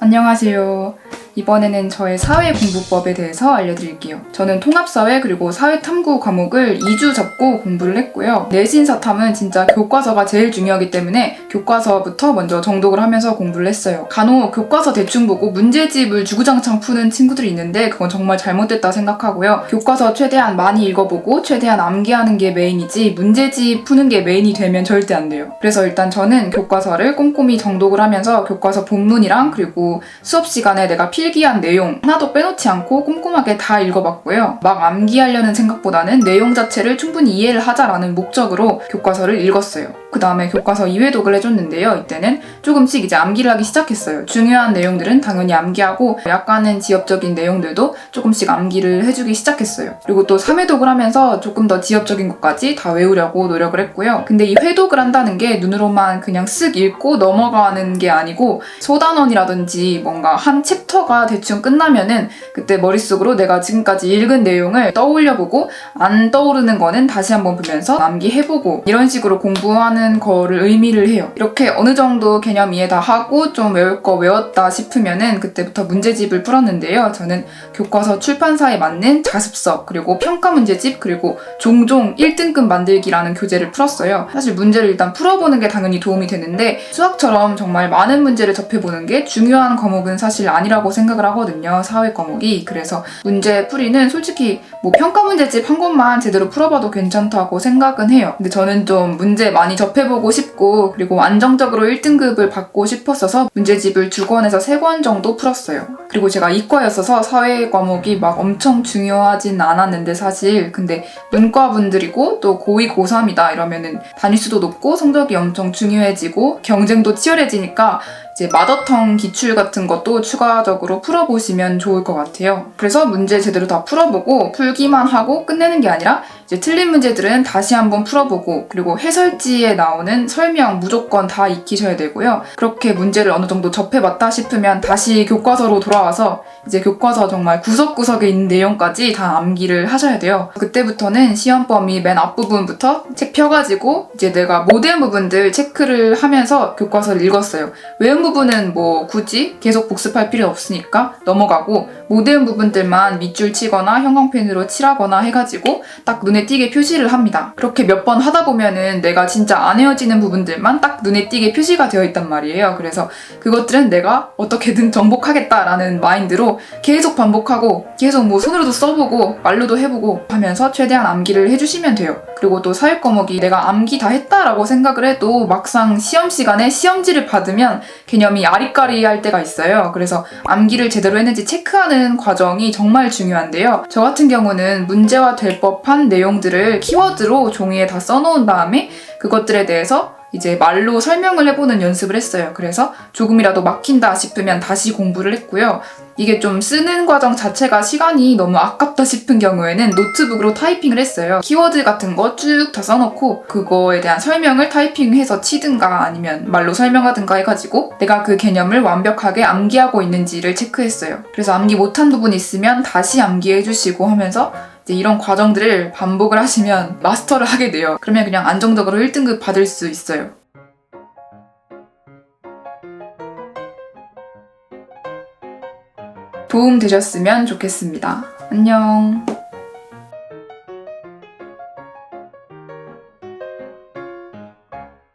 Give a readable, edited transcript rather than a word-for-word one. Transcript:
안녕하세요. 이번에는 저의 사회공부법에 대해서 알려드릴게요. 저는 통합사회 그리고 사회탐구 과목을 2주 잡고 공부를 했고요. 내신 사탐은 진짜 교과서가 제일 중요하기 때문에 교과서부터 먼저 정독을 하면서 공부를 했어요. 간혹 교과서 대충 보고 문제집을 주구장창 푸는 친구들이 있는데 그건 정말 잘못됐다 생각하고요. 교과서 최대한 많이 읽어보고 최대한 암기하는 게 메인이지 문제집 푸는 게 메인이 되면 절대 안 돼요. 그래서 일단 저는 교과서를 꼼꼼히 정독을 하면서 교과서 본문이랑 그리고 수업 시간에 내가 필기한 내용 하나도 빼놓지 않고 꼼꼼하게 다 읽어봤고요. 막 암기하려는 생각보다는 내용 자체를 충분히 이해를 하자라는 목적으로 교과서를 읽었어요. 그 다음에 교과서 2회독을 해줬는데요. 이때는 조금씩 이제 암기를 하기 시작했어요. 중요한 내용들은 당연히 암기하고 약간은 지엽적인 내용들도 조금씩 암기를 해주기 시작했어요. 그리고 또 3회독을 하면서 조금 더 지엽적인 것까지 다 외우려고 노력을 했고요. 근데 이 회독을 한다는 게 눈으로만 그냥 쓱 읽고 넘어가는 게 아니고 소단원이라든지 뭔가 한 챕터가 대충 끝나면은 그때 머릿속으로 내가 지금까지 읽은 내용을 떠올려보고 안 떠오르는 거는 다시 한번 보면서 암기해보고 이런 식으로 공부하는 거를 의미를 해요. 이렇게 어느 정도 개념 이해 다 하고 좀 외울 거 외웠다 싶으면은 그때부터 문제집을 풀었는데요. 저는 교과서 출판사에 맞는 자습서 그리고 평가 문제집 그리고 종종 1등급 만들기라는 교재를 풀었어요. 사실 문제를 일단 풀어보는 게 당연히 도움이 되는데 수학처럼 정말 많은 문제를 접해보는 게 중요한 과목은 사실 아니라고 생각을 하거든요. 사회 과목이. 그래서 문제 풀이는 솔직히 뭐 평가 문제집 한 권만 제대로 풀어봐도 괜찮다고 생각은 해요. 근데 저는 좀 문제 많이 접해보고 싶고 그리고 안정적으로 1등급을 받고 싶었어서 문제집을 2권에서 3권 정도 풀었어요. 그리고 제가 이과였어서 사회 과목이 막 엄청 중요하진 않았는데 사실 근데 문과분들이고 또 고2, 고3이다 이러면은 단위수도 높고 성적이 엄청 중요해지고 경쟁도 치열해지니까 이제 마더텅 기출 같은 것도 추가적으로 풀어보시면 좋을 것 같아요. 그래서 문제 제대로 다 풀어보고 풀기만 하고 끝내는 게 아니라 이제 틀린 문제들은 다시 한번 풀어보고 그리고 해설지에 나오는 설명 무조건 다 익히셔야 되고요. 그렇게 문제를 어느 정도 접해봤다 싶으면 다시 교과서로 돌아와서 이제 교과서 정말 구석구석에 있는 내용까지 다 암기를 하셔야 돼요. 그때부터는 시험 범위 맨 앞부분부터 책 펴가지고 이제 내가 못 외운 부분들 체크를 하면서 교과서를 읽었어요. 외운 부분은 뭐 굳이 계속 복습할 필요 없으니까 넘어가고 못 외운 부분들만 밑줄 치거나 형광펜으로 칠하거나 해가지고 딱 눈에 띄게 표시를 합니다. 그렇게 몇 번 하다 보면은 내가 진짜 안 외워지는 부분들만 딱 눈에 띄게 표시가 되어 있단 말이에요. 그래서 그것들은 내가 어떻게든 정복하겠다라는 마인드로 계속 반복하고 계속 뭐 손으로도 써보고 말로도 해보고 하면서 최대한 암기를 해주시면 돼요. 그리고 또 사회 과목이 내가 암기 다 했다라고 생각을 해도 막상 시험 시간에 시험지를 받으면 개념이 아리까리할 때가 있어요. 그래서 암기를 제대로 했는지 체크하는 과정이 정말 중요한데요. 저 같은 경우는 문제화 될 법한 내용들을 키워드로 종이에 다 써놓은 다음에 그것들에 대해서 이제 말로 설명을 해보는 연습을 했어요. 그래서 조금이라도 막힌다 싶으면 다시 공부를 했고요. 이게 좀 쓰는 과정 자체가 시간이 너무 아깝다 싶은 경우에는 노트북으로 타이핑을 했어요. 키워드 같은 거 쭉 다 써놓고 그거에 대한 설명을 타이핑해서 치든가 아니면 말로 설명하든가 해가지고 내가 그 개념을 완벽하게 암기하고 있는지를 체크했어요. 그래서 암기 못한 부분이 있으면 다시 암기해주시고 하면서 이런 과정들을 반복을 하시면 마스터를 하게 돼요. 그러면 그냥 안정적으로 1등급 받을 수 있어요. 도움 되셨으면 좋겠습니다. 안녕.